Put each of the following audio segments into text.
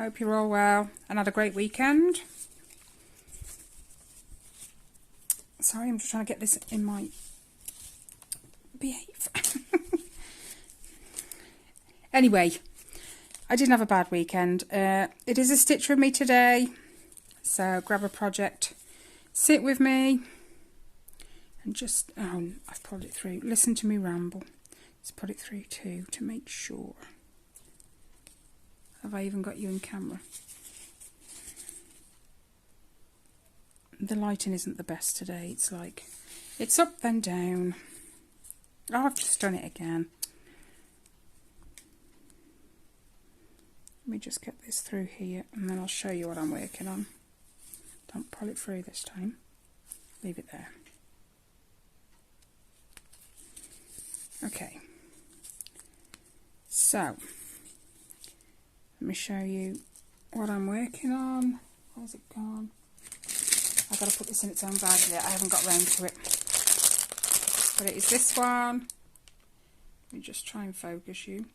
Hope you're all well and had a great weekend. Sorry, I'm just trying to get this in my... Behave. Anyway, I didn't have a bad weekend. It is a stitch with me today. So grab a project, sit with me, and just... Oh, I've pulled it through. Listen to me ramble. Let's put it through too to make sure. Have I even got you in camera? The lighting isn't the best today. It's like, it's up then down. Oh, I've just done it again. Let me just get this through here and then I'll show you what I'm working on. Don't pull it through this time. Leave it there. Okay. So, let me show you what I'm working on. Where's it gone? I've got to put this in its own bag yet. I haven't got round to it. But it is this one. Let me just try and focus you.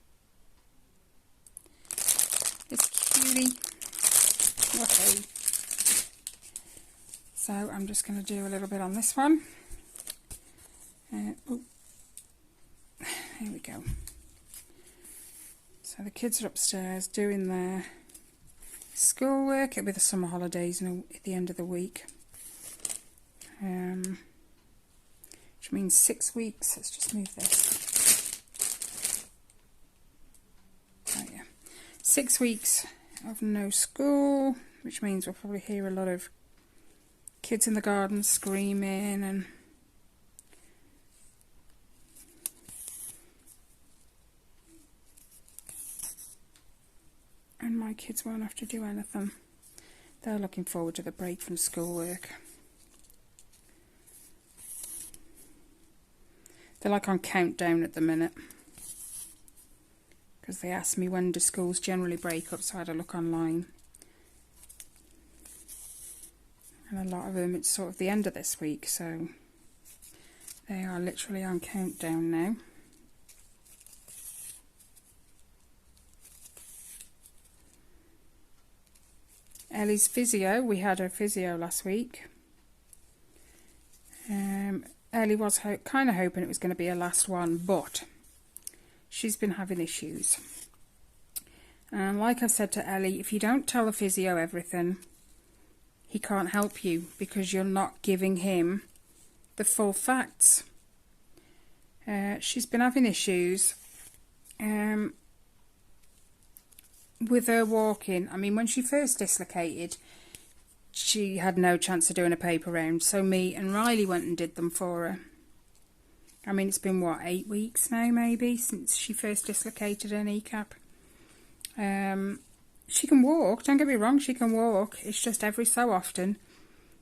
This cutie. Okay. So I'm just going to do a little bit on this one. Oh, here we go. So the kids are upstairs doing their schoolwork. It'll be the summer holidays at the end of the week. Which means 6 weeks. Let's just move this. Oh yeah. 6 weeks of no school, which means we'll probably hear a lot of kids in the garden screaming and my kids won't have to do anything. They're looking forward to the break from schoolwork. They're like on countdown at the minute. Because they asked me when do schools generally break up, so I had a look online. And a lot of them, it's sort of the end of this week, so they are literally on countdown now. Ellie's physio, we had her physio last week. Ellie was kind of hoping it was going to be her last one, but she's been having issues. And like I've said to Ellie, if you don't tell the physio everything, he can't help you because you're not giving him the full facts. She's been having issues with her walking. I mean, when she first dislocated, she had no chance of doing a paper round, so me and Riley went and did them for her. I mean, it's been, what, 8 weeks now, maybe, since she first dislocated her kneecap. She can walk, don't get me wrong, she can walk. It's just every so often,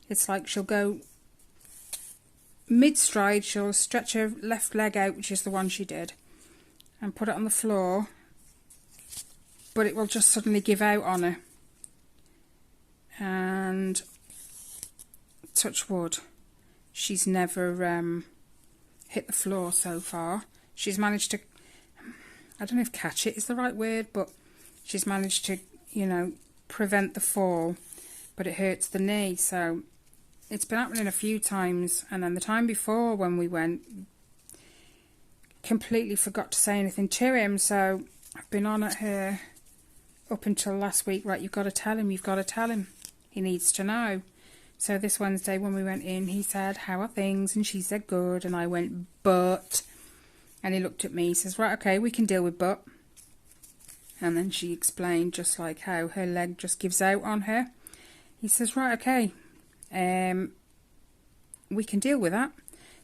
it's like she'll go mid-stride, she'll stretch her left leg out, which is the one she did, and put it on the floor, but it will just suddenly give out on her. And touch wood, she's never hit the floor so far. She's managed to, I don't know if catch it is the right word, but she's managed to, you know, prevent the fall, but it hurts the knee. So it's been happening a few times, and then the time before when we went, completely forgot to say anything to him. So I've been on at her up until last week. Right, you've got to tell him, you've got to tell him. He needs to know. So this Wednesday when we went in, he said, how are things? And she said, good. And I went, but. And he looked at me, he says, right, okay, we can deal with but. And then she explained just like how her leg just gives out on her. He says, right, okay, we can deal with that.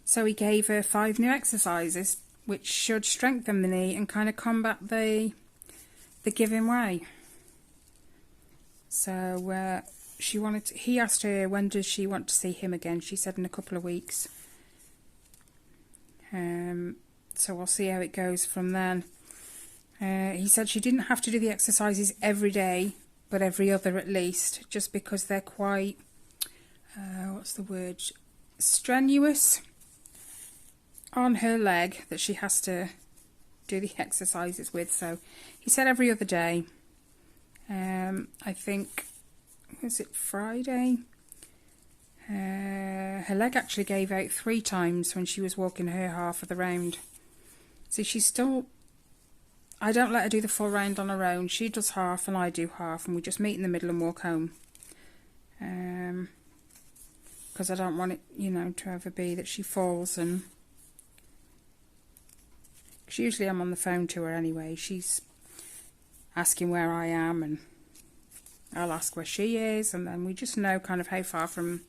So he gave her 5 new exercises, which should strengthen the knee and kind of combat the giving way. So he asked her when does she want to see him again. She said in a couple of weeks. So we'll see how it goes from then. He said she didn't have to do the exercises every day, but every other at least, just because they're quite, what's the word, strenuous on her leg that she has to do the exercises with. So he said every other day. I think, was it Friday? Her leg actually gave out 3 times when she was walking her half of the round. See, she's still... I don't let her do the full round on her own. She does half and I do half, and we just meet in the middle and walk home. Because I don't want it, you know, to ever be that she falls and... Because usually I'm on the phone to her anyway. She's asking where I am, and I'll ask where she is, and then we just know kind of how far from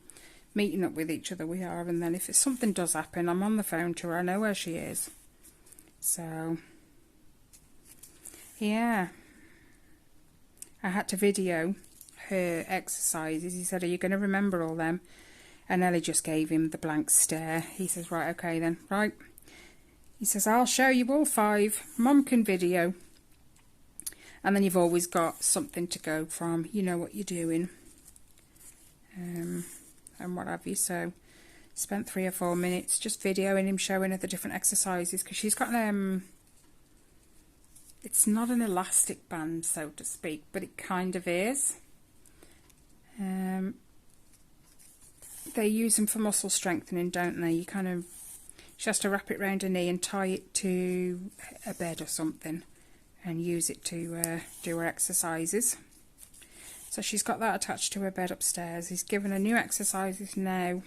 meeting up with each other we are. And then if something does happen, I'm on the phone to her, I know where she is. So... yeah, I had to video her exercises. He said, are you going to remember all them? And Ellie just gave him the blank stare. He says, right, okay then, right. He says, I'll show you all 5. Mum can video. And then you've always got something to go from. You know what you're doing. And what have you. So, spent 3 or 4 minutes just videoing him, showing her the different exercises. Because she's got it's not an elastic band, so to speak, but it kind of is. They use them for muscle strengthening, don't they? You kind of... she has to wrap it around her knee and tie it to a bed or something and use it to do her exercises. So she's got that attached to her bed upstairs. He's given her new exercises now.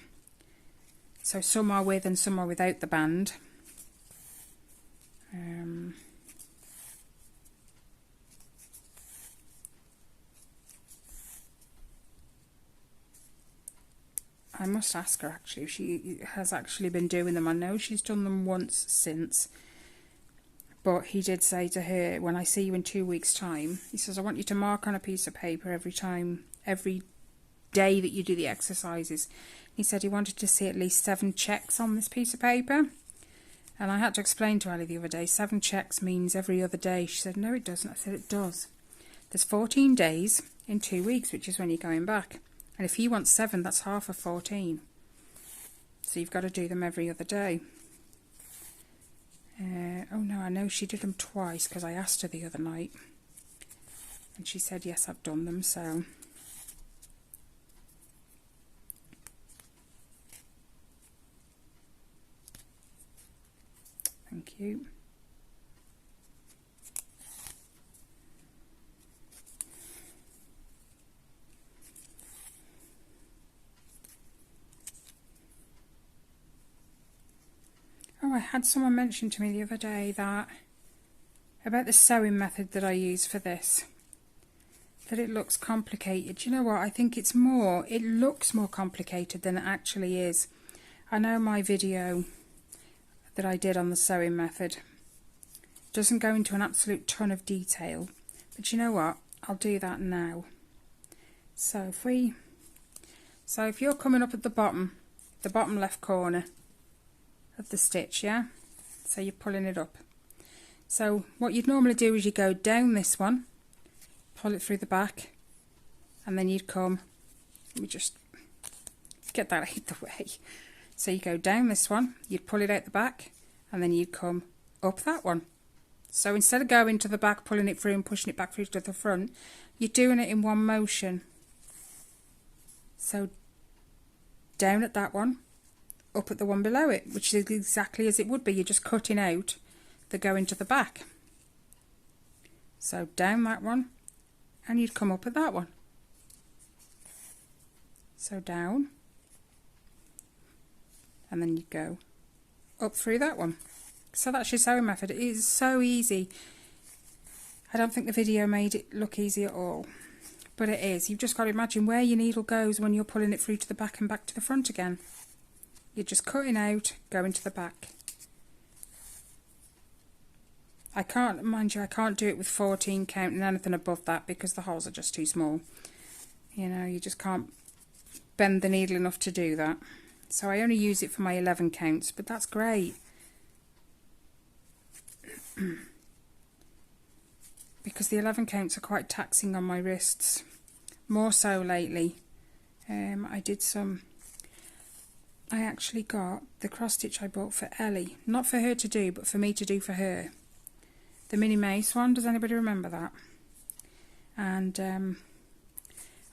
So some are with and some are without the band. I must ask her actually if she has actually been doing them. I know she's done them once since, but he did say to her, when I see you in 2 weeks' time, he says, I want you to mark on a piece of paper every day that you do the exercises. He said he wanted to see at least 7 checks on this piece of paper. And I had to explain to Ellie the other day, 7 checks means every other day. She said, no, it doesn't. I said, it does. There's 14 days in 2 weeks, which is when you're going back. And if he wants 7, that's half of 14. So you've got to do them every other day. Oh no, I know she did them twice because I asked her the other night. And she said, yes, I've done them, so... thank you. Oh, I had someone mention to me the other day that about the sewing method that I use for this, that it looks complicated. You know what? I think it looks more complicated than it actually is. I know my video that I did on the sewing method doesn't go into an absolute ton of detail, but you know what? I'll do that now. So if you're coming up at the bottom left corner of the stitch, yeah, so you're pulling it up. So what you'd normally do is you go down this one, pull it through the back, and then you'd come, let me just get that out of the way. So you go down this one, you'd pull it out the back, and then you'd come up that one. So instead of going to the back, pulling it through and pushing it back through to the front, you're doing it in one motion. So down at that one, up at the one below it, which is exactly as it would be. You're just cutting out the going to the back. So down that one, and you'd come up at that one. So down, and then you go up through that one. So that's your sewing method. It is so easy. I don't think the video made it look easy at all, but it is. You've just got to imagine where your needle goes when you're pulling it through to the back and back to the front again. You're just cutting out, going to the back. I can't, mind you, I can't do it with 14 count and anything above that because the holes are just too small. You know, you just can't bend the needle enough to do that. So I only use it for my 11 counts, but that's great. Because the 11 counts are quite taxing on my wrists. More so lately. I actually got the cross stitch I bought for Ellie. Not for her to do, but for me to do for her. The Minnie Mace one, does anybody remember that? And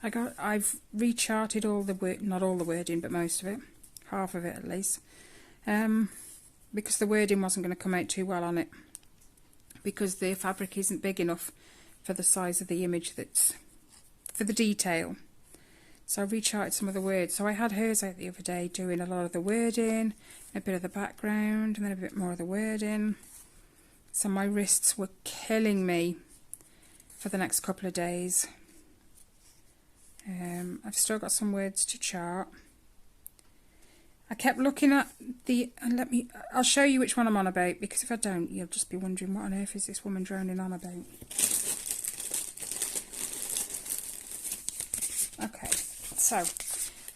I've recharted all the word, not all the wording, but most of it, half of it at least, because the wording wasn't going to come out too well on it, because the fabric isn't big enough for the size of the image that's for the detail. So I recharted some of the words. So I had hers out the other day doing a lot of the wording, a bit of the background, and then a bit more of the wording. So my wrists were killing me for the next couple of days. I've still got some words to chart. I kept looking at I'll show you which one I'm on about, because if I don't, you'll just be wondering what on earth is this woman droning on about. Okay, so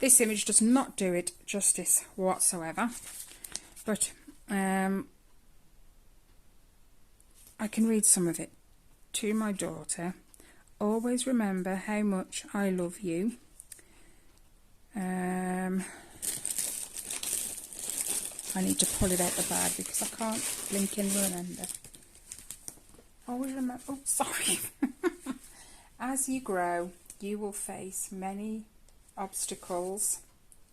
this image does not do it justice whatsoever, but I can read some of it. To my daughter, always remember how much I love you. I need to pull it out the bag because I can't blink and remember. Always remember, oh sorry. As you grow, you will face many obstacles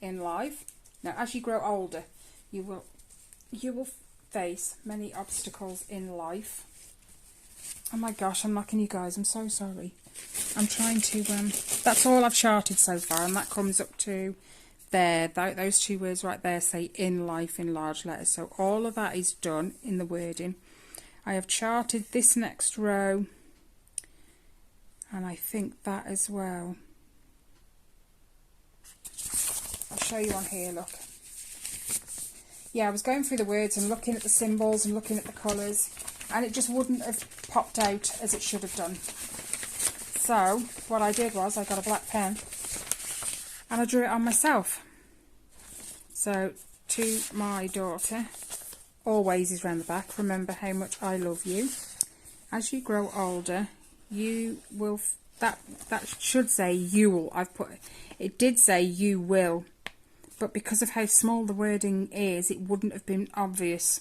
in life. Now, as you grow older, you will face many obstacles in life. Oh my gosh, I'm knocking you guys, I'm so sorry. I'm trying to, that's all I've charted so far, and that comes up to there. Those two words right there say in life in large letters. So all of that is done in the wording. I have charted this next row, and I think that as well. I'll show you on here, look. Yeah, I was going through the words and looking at the symbols and looking at the colours, and it just wouldn't have popped out as it should have done. So what I did was I got a black pen and I drew it on myself. So, to my daughter, always is round the back, remember how much I love you. As you grow older, you will, that should say you will, it did say you will, but because of how small the wording is, it wouldn't have been obvious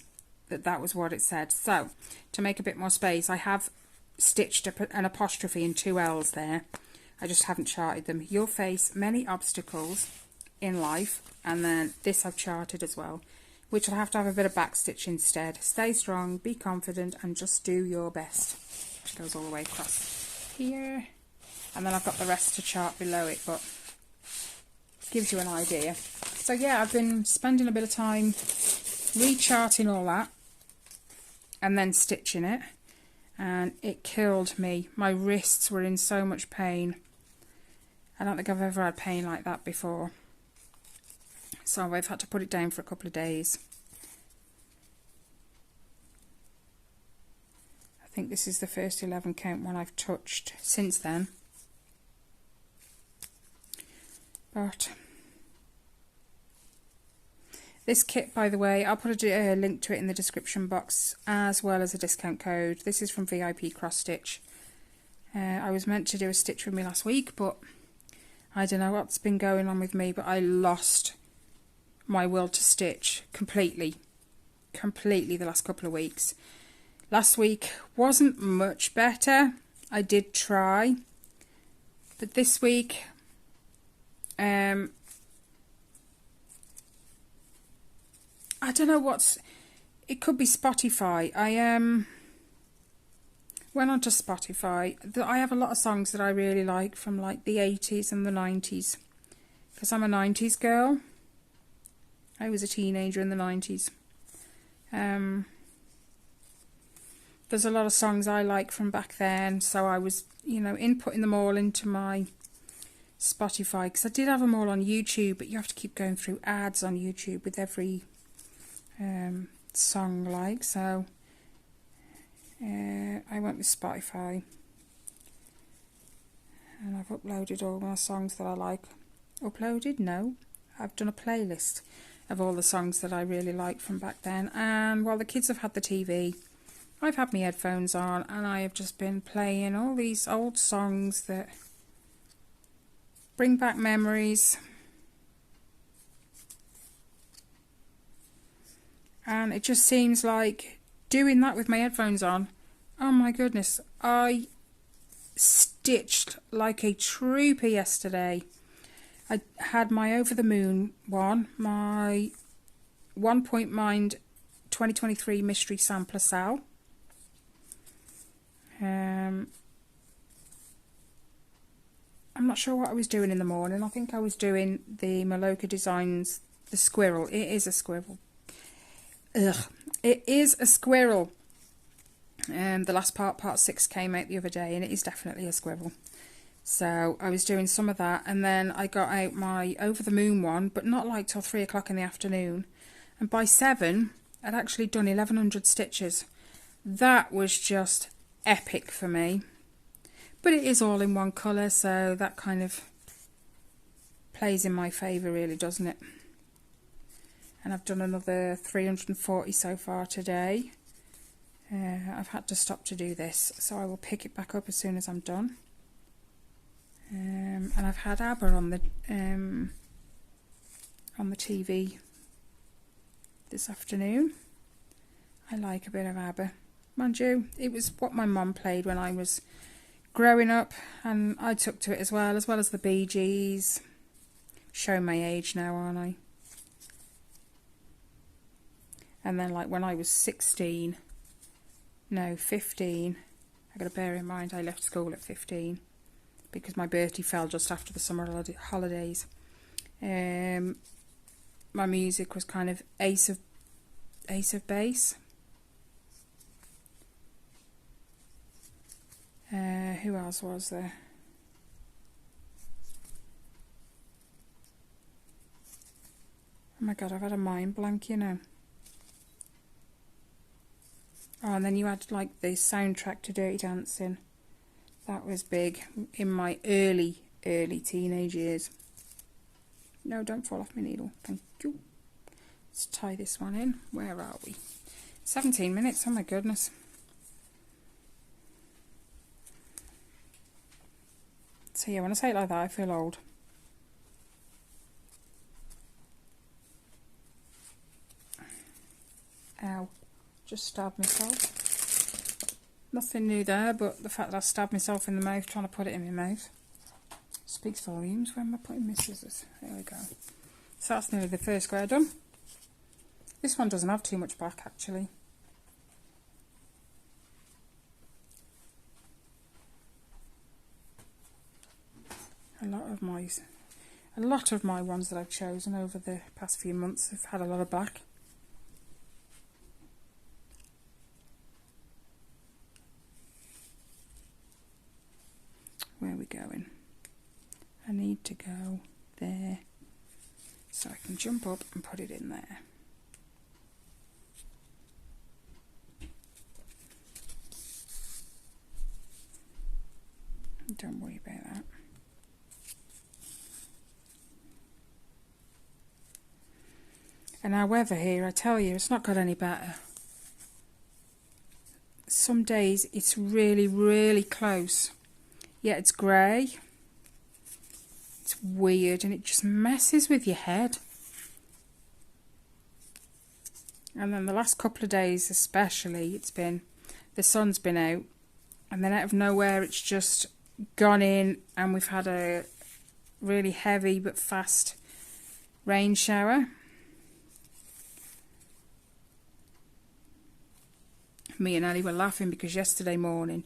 that that was what it said. So, to make a bit more space, I have stitched an apostrophe and two L's there. I just haven't charted them. You'll face many obstacles in life, and then this I've charted as well, which will have to have a bit of back stitch instead. Stay strong, be confident, and just do your best. Which goes all the way across here, and then I've got the rest to chart below it, but gives you an idea. So yeah, I've been spending a bit of time recharting all that and then stitching it, and it killed me. My wrists were in so much pain. I don't think I've ever had pain like that before. So I've had to put it down for a couple of days. I think this is the first 11 count one I've touched since then. But this kit, by the way, I'll put a link to it in the description box, as well as a discount code. This is from vipcrossstitch. I was meant to do a stitch with me last week, but I don't know what's been going on with me, but I lost my will to stitch completely the last couple of weeks. Last week wasn't much better. I did try, but this week I don't know it could be Spotify. I went onto Spotify. I have a lot of songs that I really like from like the 80s and the 90s, because I'm a 90s girl. I was a teenager in the 90s. There's a lot of songs I like from back then, so I was, inputting them all into my Spotify, because I did have them all on YouTube, but you have to keep going through ads on YouTube with every song, like, so I went with Spotify, and I've uploaded all my songs that I like. Uploaded? No, I've done a playlist of all the songs that I really like from back then, and while the kids have had the TV, I've had my headphones on, and I have just been playing all these old songs that bring back memories. And it just seems like doing that with my headphones on, oh my goodness, I stitched like a trooper yesterday. I had my Over the Moon one, my 1 Point Mind 2023 Mystery Sampler Sal. I'm not sure what I was doing in the morning. I think I was doing the Maloka Designs, the squirrel. It is a squirrel. Ugh. It is a squirrel. The last part 6, came out the other day, and it is definitely a squirrel. So I was doing some of that, and then I got out my Over the Moon one, but not like till 3 o'clock in the afternoon. And by 7, I'd actually done 1100 stitches. That was just epic for me. But it is all in one colour, so that kind of plays in my favour, really, doesn't it? And I've done another 340 so far today. I've had to stop to do this, so I will pick it back up as soon as I'm done. And I've had ABBA on the TV this afternoon. I like a bit of ABBA. Mind you, it was what my mum played when I was growing up, and I took to it as well as the Bee Gees. Showing my age now, aren't I? And then, like, when I was 15, I got to bear in mind I left school at 15 because my birthday fell just after the summer holidays. My music was kind of Ace of Base. Who else was there? Oh my god, I've had a mind blank, you know. Oh, and then you had like the soundtrack to Dirty Dancing. That was big in my early teenage years. No, don't fall off my needle. Thank you. Let's tie this one in. Where are we? 17 minutes. Oh my goodness. So yeah, when I say it like that, I feel old. Ow. Just stabbed myself. Nothing new there, but the fact that I stabbed myself in the mouth trying to put it in my mouth speaks volumes. Where am I putting my scissors? There we go. So that's nearly the first square done. This one doesn't have too much back, actually. A lot of my ones that I've chosen over the past few months have had a lot of back. Where are we going? I need to go there so I can jump up and put it in there. Don't worry about that. And our weather here, I tell you, it's not got any better. Some days it's really, really close. Yeah, it's grey. It's weird and it just messes with your head. And then the last couple of days especially, the sun's been out, and then out of nowhere it's just gone in, and we've had a really heavy but fast rain shower. Me and Ali were laughing because yesterday morning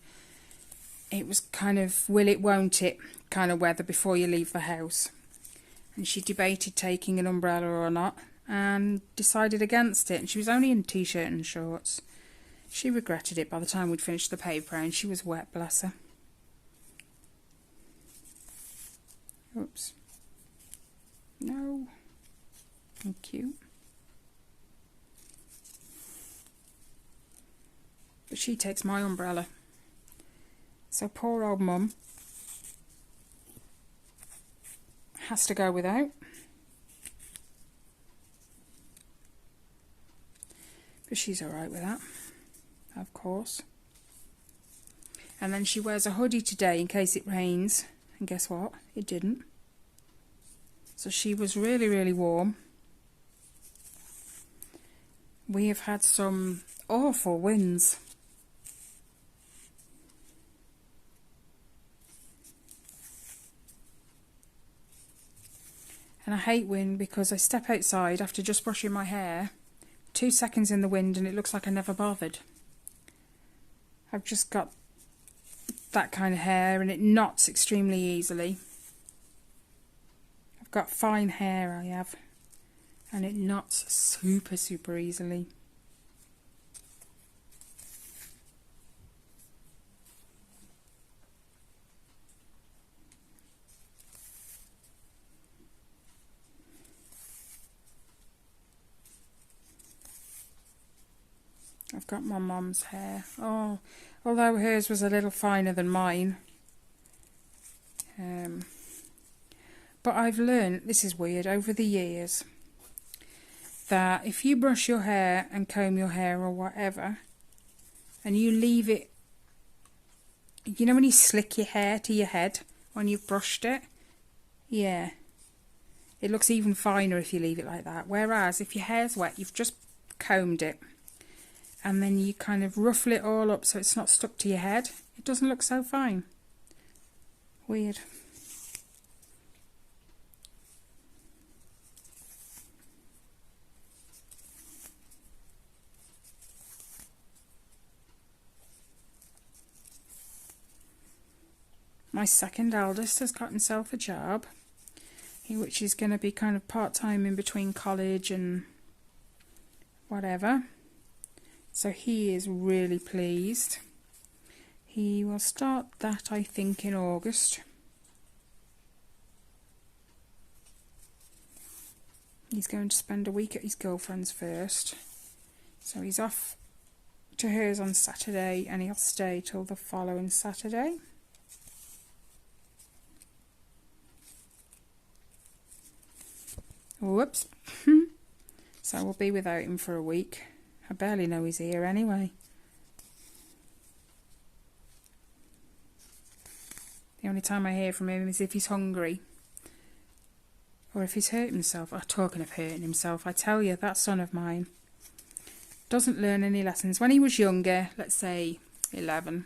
it was kind of will it won't it kind of weather before you leave the house, and she debated taking an umbrella or not and decided against it, and she was only in a t-shirt and shorts. She regretted it by the time we'd finished the paper, and she was wet, bless her. Oops. No. Thank you. But she takes my umbrella. So poor old mum has to go without. But she's alright with that, of course. And then she wears a hoodie today in case it rains. And guess what? It didn't. So she was really, really warm. We have had some awful winds. And I hate wind because I step outside after just brushing my hair, 2 seconds in the wind and it looks like I never bothered. I've just got that kind of hair and it knots extremely easily. I've got fine hair, I have, and it knots super easily. I've got my mum's hair. Oh, although hers was a little finer than mine. But I've learned, this is weird, over the years, that if you brush your hair and comb your hair or whatever, and you leave it, you know when you slick your hair to your head when you've brushed it? Yeah. It looks even finer if you leave it like that. Whereas if your hair's wet, you've just combed it, and then you kind of ruffle it all up so it's not stuck to your head, it doesn't look so fine. Weird. My second eldest has got himself a job, which is going to be kind of part-time in between college and whatever. So he is really pleased. He will start that, I think, in August. He's going to spend a week at his girlfriend's first. So he's off to hers on Saturday and he'll stay till the following Saturday. Whoops. So we'll be without him for a week. I barely know he's here anyway. The only time I hear from him is if he's hungry. Or if he's hurt himself. Oh, talking of hurting himself, I tell you, that son of mine doesn't learn any lessons. When he was younger, let's say 11,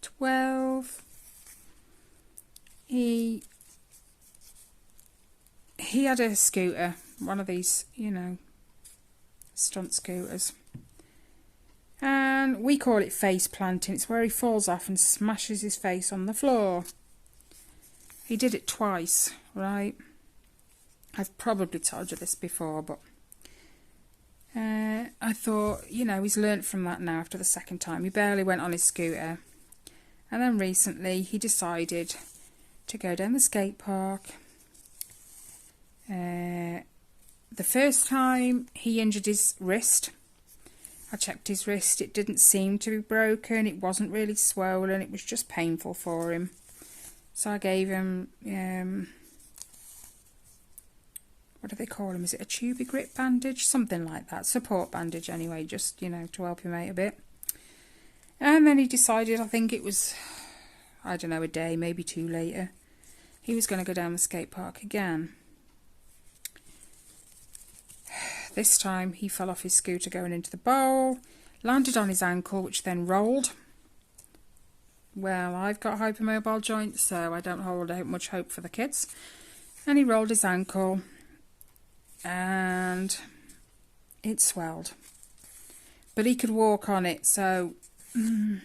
12, he had a scooter, one of these, you know, stunt scooters. And we call it face planting. It's where he falls off and smashes his face on the floor. He did it twice, right? I've probably told you this before, but I thought, you know, he's learnt from that now after the second time. He barely went on his scooter. And then recently he decided to go down the skate park. The first time he injured his wrist. I checked his wrist, it didn't seem to be broken, it wasn't really swollen, it was just painful for him. So I gave him, what do they call them? Is it a tubey grip bandage? Something like that, support bandage anyway, just, you know, to help him out a bit. And then he decided, I think it was, I don't know, a day, maybe two later, he was going to go down the skate park again. This time he fell off his scooter going into the bowl, landed on his ankle, which then rolled. Well, I've got hypermobile joints, so I don't hold out much hope for the kids. And he rolled his ankle and it swelled. But he could walk on it, so when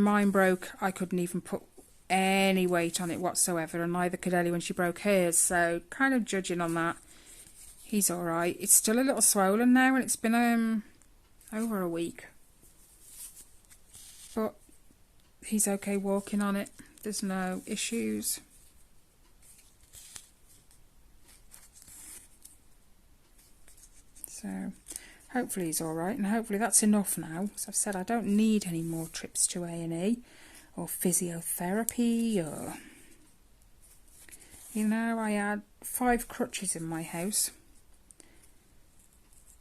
mine broke, I couldn't even put any weight on it whatsoever, and neither could Ellie when she broke hers, so kind of judging on that. He's alright. It's still a little swollen now and it's been over a week. But he's okay walking on it. There's no issues. So hopefully he's alright, and hopefully that's enough now. As I've said, I don't need any more trips to A&E or physiotherapy or... You know, I had 5 crutches in my house.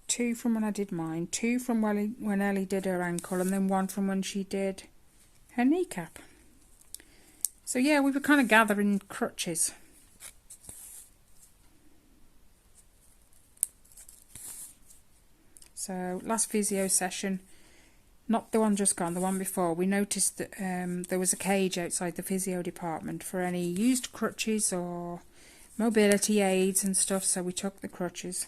2 from when I did mine, 2 from when Ellie did her ankle, and then 1 from when she did her kneecap. So yeah, we were kind of gathering crutches. So last physio session, not the one just gone, the one before, we noticed that there was a cage outside the physio department for any used crutches or mobility aids and stuff, so we took the crutches.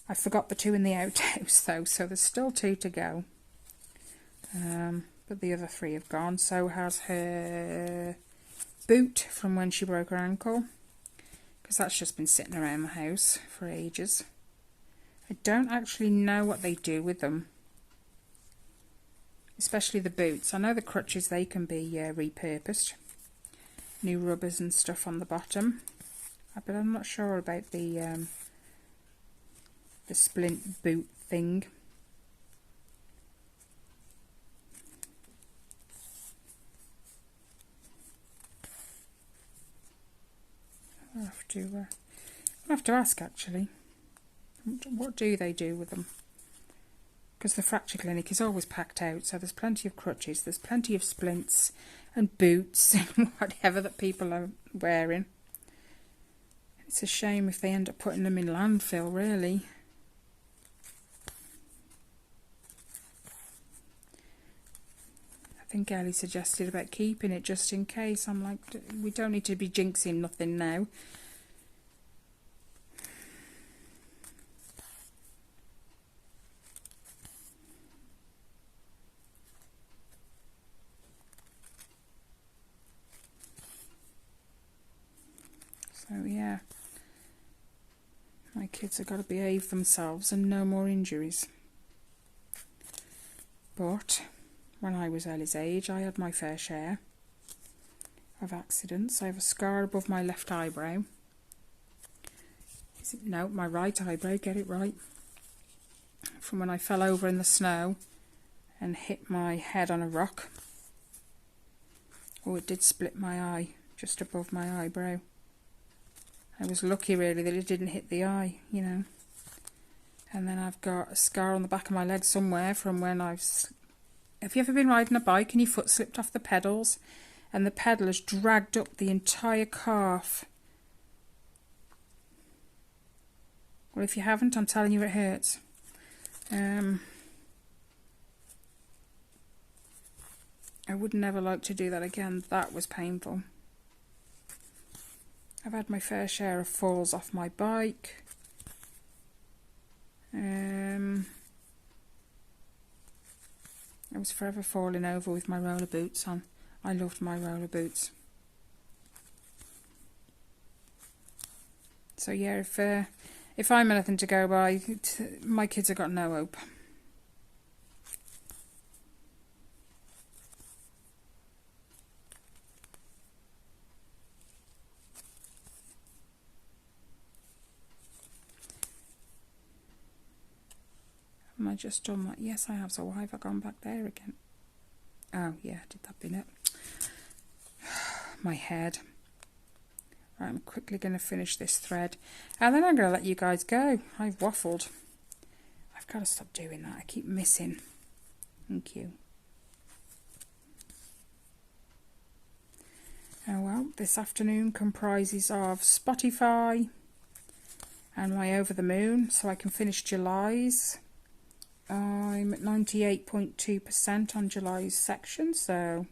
I forgot the 2 in the outhouse though, so there's still 2 to go. But the other 3 have gone. So has her boot from when she broke her ankle, because that's just been sitting around the house for ages. I don't actually know what they do with them, especially the boots. I know the crutches, they can be repurposed, new rubbers and stuff on the bottom, but I'm not sure about the splint boot thing. I'll have to ask actually. What do they do with them? Because the fracture clinic is always packed out, so there's plenty of crutches, there's plenty of splints and boots and whatever that people are wearing. It's a shame if they end up putting them in landfill, really. I think Ellie suggested about keeping it just in case. I'm like, we don't need to be jinxing nothing now. So yeah, my kids have got to behave themselves and no more injuries. But when I was Ellie's age, I had my fair share of accidents. I have a scar above my left eyebrow. No, my right eyebrow, get it right. From when I fell over in the snow and hit my head on a rock. Oh, it did split my eye just above my eyebrow. I was lucky really that it didn't hit the eye, you know. And then I've got a scar on the back of my leg somewhere from when have you ever been riding a bike and your foot slipped off the pedals and the pedal has dragged up the entire calf? Well, if you haven't, I'm telling you, it hurts. I would never like to do that again. That was painful. I've had my fair share of falls off my bike. I was forever falling over with my roller boots on. I loved my roller boots. So yeah, if I'm anything to go by, my kids have got no hope. Am I just done that? Yes, I have. So why have I gone back there again? Oh, yeah, did that bin it? My head. Right, I'm quickly going to finish this thread. And then I'm going to let you guys go. I've waffled. I've got to stop doing that. I keep missing. Thank you. Oh, well, this afternoon comprises of Spotify and my Over the Moon. So I can finish July's. I'm at 98.2% on July's section, so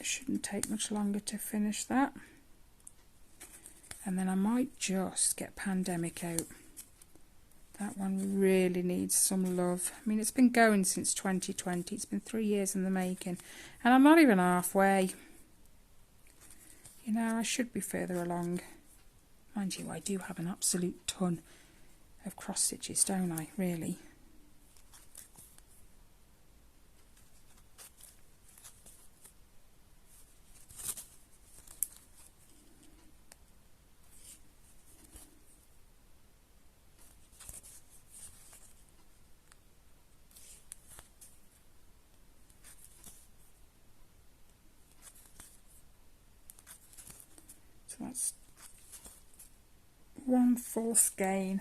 it shouldn't take much longer to finish that. And then I might just get Pandemic out. That one really needs some love. I mean, it's been going since 2020. It's been 3 years in the making, and I'm not even halfway. You know, I should be further along. Mind you, I do have an absolute ton of cross stitches, don't I, really? So that's 1/4 skein.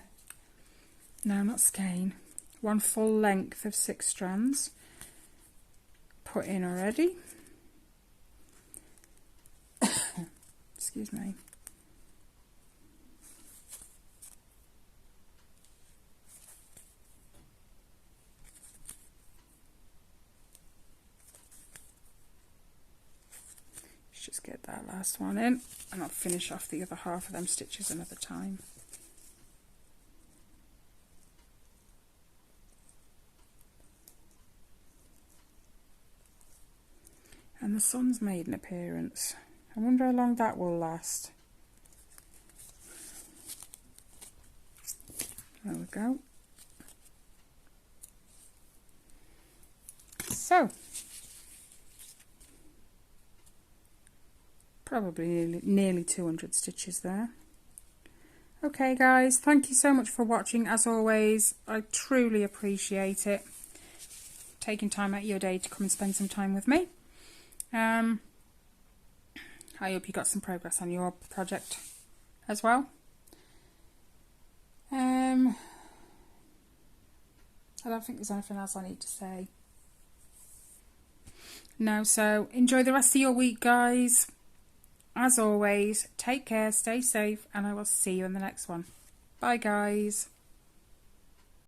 No, not skein. 1 full length of 6 strands put in already. Excuse me. Let's just get get that last one in, and I'll finish off the other half of them stitches another time. And the sun's made an appearance. I wonder how long that will last. There we go. So, probably nearly 200 stitches there. Okay guys, thank you so much for watching. As always, I truly appreciate it. Taking time out of your day to come and spend some time with me. I hope you got some progress on your project as well. I don't think there's anything else I need to say. No, so enjoy the rest of your week, guys. As always, take care, stay safe, and I will see you in the next one. Bye, guys.